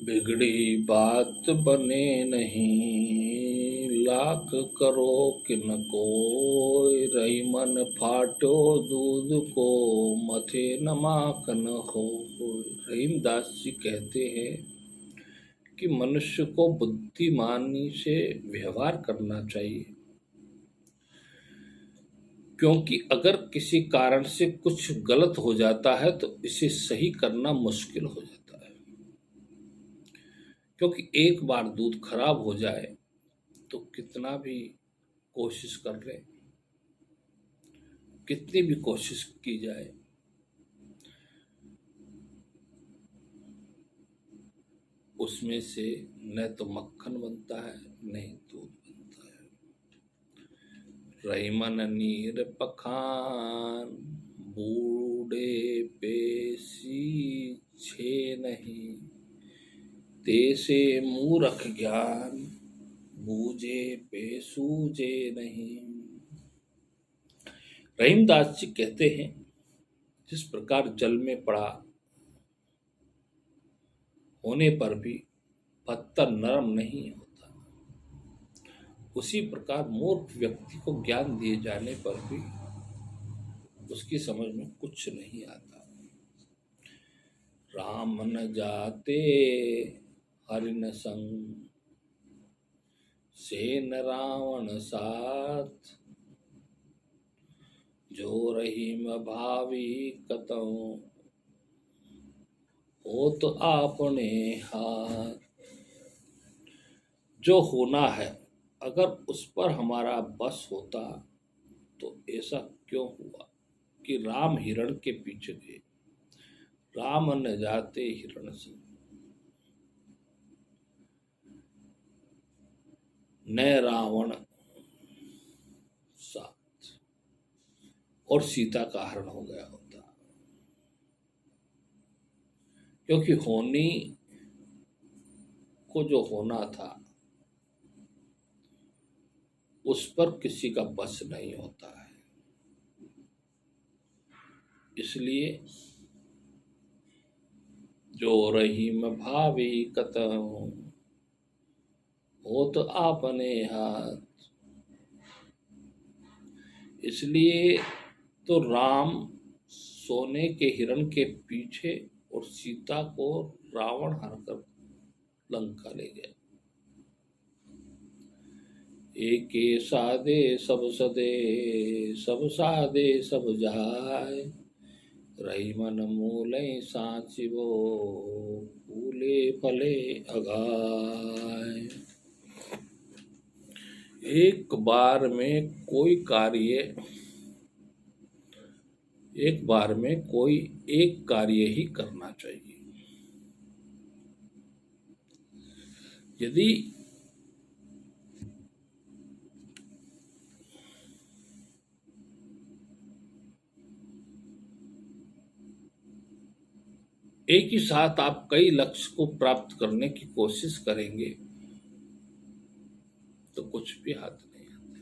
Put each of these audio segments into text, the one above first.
बिगड़ी बात बने नहीं, लाख करो किन कोय, रही मन फाटो दूध को, मथे न माखन हो। रहीमदास जी कहते हैं कि मनुष्य को बुद्धिमानी से व्यवहार करना चाहिए, क्योंकि अगर किसी कारण से कुछ गलत हो जाता है तो इसे सही करना मुश्किल हो जाता है। क्योंकि एक बार दूध खराब हो जाए तो कितना भी कोशिश कर ले, कितनी भी कोशिश की जाए, उसमें से न तो मक्खन बनता है न ही दूध बनता है। रहीमन नीर पखान, बूढ़े पेशी छे नहीं, तेसे मूरख ज्ञान, बूझे पे सूझे नहीं। रहीमदास जी कहते हैं, जिस प्रकार जल में पड़ा होने पर भी पत्थर नरम नहीं होता, उसी प्रकार मूर्ख व्यक्ति को ज्ञान दिए जाने पर भी उसकी समझ में कुछ नहीं आता। राम न जाते हरि न संग, सेन रावण साथ, जो रहीम भावी कतहु, हो तो आपने हाथ। जो होना है अगर उस पर हमारा बस होता तो ऐसा क्यों हुआ कि राम हिरण के पीछे गए। राम न जाते हिरण से, न रावण साथ, और सीता का हरण हो गया होता। क्योंकि होनी को जो होना था उस पर किसी का बस नहीं होता है, इसलिए जो रहीम भावी कतहु, हो तो आपने हाथ। इसलिए तो राम सोने के हिरण के पीछे और सीता को रावण हरकर लंका ले गया। एके सादे सब सदे, सब सादे सब जाय, रही मन मूले साचिबो, फूले फले अगाय। एक बार में कोई एक कार्य ही करना चाहिए। यदि एक ही साथ आप कई लक्ष्य को प्राप्त करने की कोशिश करेंगे तो कुछ भी हाथ नहीं आता।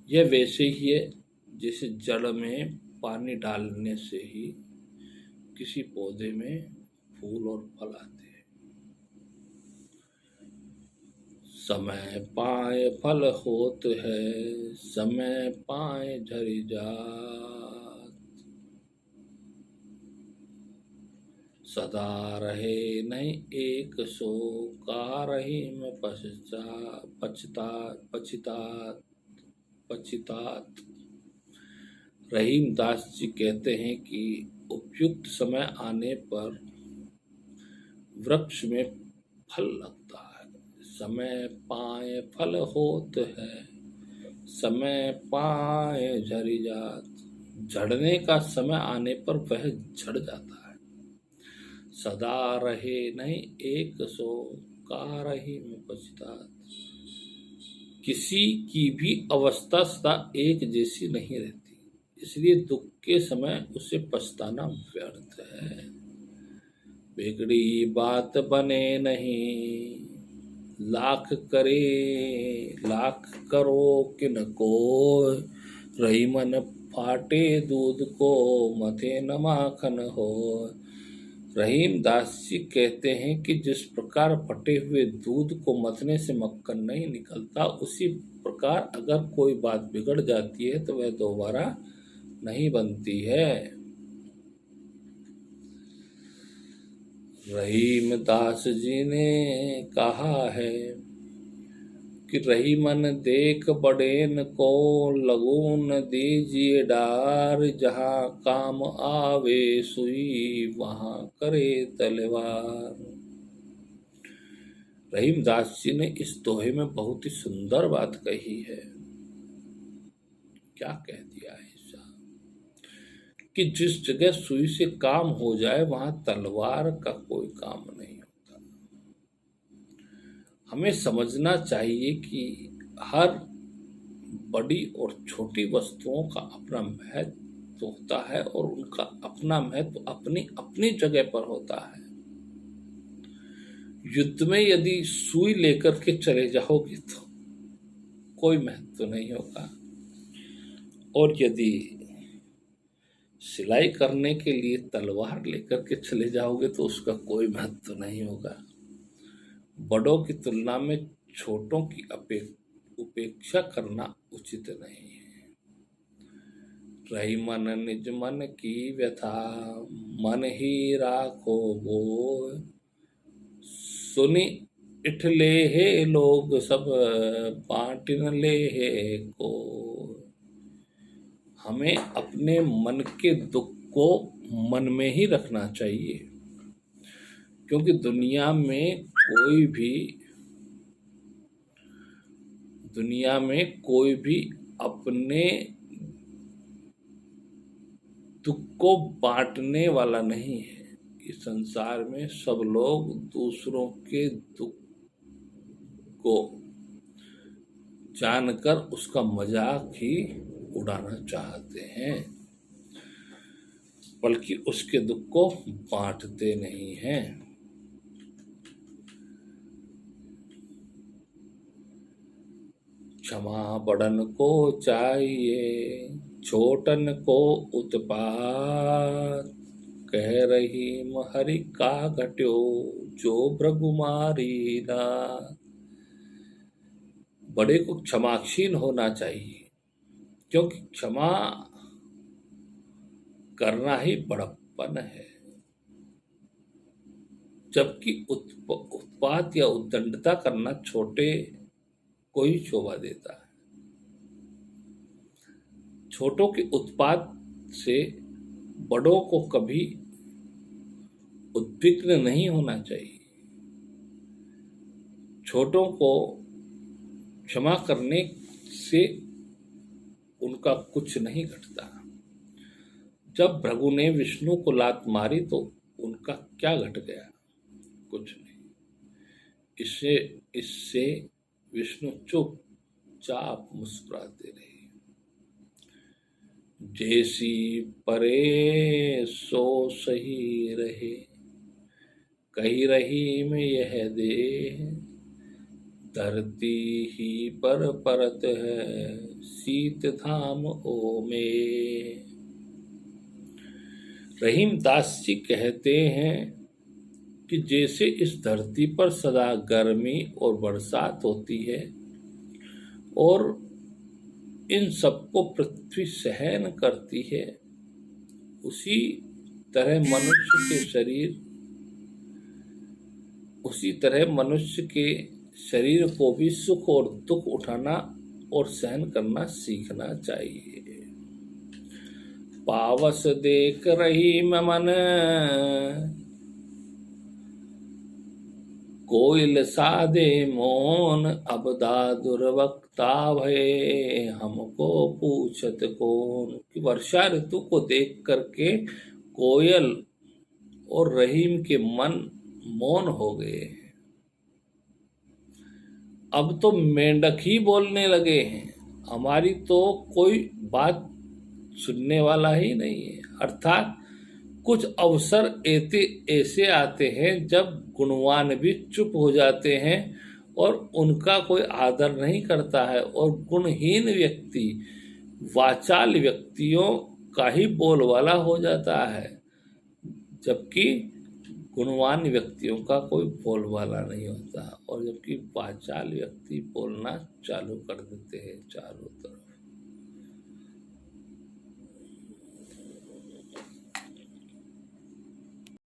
यह वैसे ही है जैसे जड़ में पानी डालने से ही किसी पौधे में फूल और फल आते हैं। समय पाए फल होत है, समय पाए झरि जात, सदा रहे नहीं एक सो, कारही में पछतात। रहीमदास जी कहते हैं कि उपयुक्त समय आने पर वृक्ष में फल लगता है। समय पाए फल होत है, समय पाए झरि जात। झड़ने का समय आने पर वह झड़ जाता है। सदा रहे नहीं एक सो, कारही में पछतात। किसी की भी अवस्था सदा एक जैसी नहीं रहती, इसलिए दुख के समय उसे पछताना व्यर्थ है। बिगड़ी बात बने नहीं, लाख करो किन कोय, रही मन फाटे दूध को, मथे न माखन हो। रहीम दास जी कहते हैं कि जिस प्रकार फटे हुए दूध को मथने से मक्खन नहीं निकलता, उसी प्रकार अगर कोई बात बिगड़ जाती है तो वह दोबारा नहीं बनती है। रहीम दास जी ने कहा है कि रहीमन देख बड़ेन को लगून दीजिए डार, जहाँ काम आवे सुई वहाँ करे तलवार। रहीम दास जी ने इस दोहे में बहुत ही सुंदर बात कही है। क्या कह दिया है कि जिस जगह सुई से काम हो जाए वहां तलवार का कोई काम नहीं होता। हमें समझना चाहिए कि हर बड़ी और छोटी वस्तुओं का अपना महत्व होता है और उनका अपना महत्व अपनी अपनी जगह पर होता है। युद्ध में यदि सुई लेकर के चले जाओगे तो कोई महत्व नहीं होगा, और यदि सिलाई करने के लिए तलवार लेकर के चले जाओगे तो उसका कोई महत्व नहीं होगा। बड़ों की तुलना में छोटों की उपेक्षा करना उचित नहीं है। रहीमन निज मन की व्यथा, मन ही राखो गोय, सुनी इठले हे लोग सब, बांट न ले हे को। हमें अपने मन के दुख को मन में ही रखना चाहिए, क्योंकि दुनिया में कोई भी अपने दुख को बांटने वाला नहीं है। इस संसार में सब लोग दूसरों के दुख को जानकर उसका मजाक ही उड़ाना चाहते हैं, बल्कि उसके दुख को बांटते नहीं हैं। क्षमा बड़न को चाहिए, छोटन को उत्पात, कह रहीम हरि का घट्यो, जो भृगुमारी नाथ। बड़े को क्षमाशील होना चाहिए, क्योंकि क्षमा करना ही बड़प्पन है, जबकि उत्पात या उद्दंडता करना छोटे को ही शोभा देता है। छोटों के उत्पात से बड़ों को कभी उद्विग्न नहीं होना चाहिए। छोटों को क्षमा करने से उनका कुछ नहीं घटता। जब भृगु ने विष्णु को लात मारी तो उनका क्या घट गया? कुछ नहीं। इससे विष्णु चुपचाप मुस्कुराते रहे। जैसी परे सो सही रहे, कही रही में यह देह, धरती ही पर परत है, सीत धाम ओ में। रहीम दास जी कहते हैं कि जैसे इस धरती पर सदा गर्मी और बरसात होती है और इन सबको पृथ्वी सहन करती है, उसी तरह मनुष्य के शरीर को भी सुख और दुख उठाना और सहन करना सीखना चाहिए। पावस देख रही मन, कोयल सादे मौन, अब दादुर वक्ता भये, हमको पूछत कौन। कि वर्षा ऋतु को देख करके कोयल और रहीम के मन मौन हो गए। अब तो मेंढक ही बोलने लगे हैं, हमारी तो कोई बात सुनने वाला ही नहीं है। अर्थात कुछ अवसर ऐसे आते हैं जब गुणवान भी चुप हो जाते हैं और उनका कोई आदर नहीं करता है, और गुणहीन व्यक्ति वाचाल व्यक्तियों का ही बोलवाला हो जाता है, जबकि गुणवान व्यक्तियों का कोई बोलबाला नहीं होता, और जबकि वाचाल व्यक्ति बोलना चालू कर देते हैं चारों तरफ।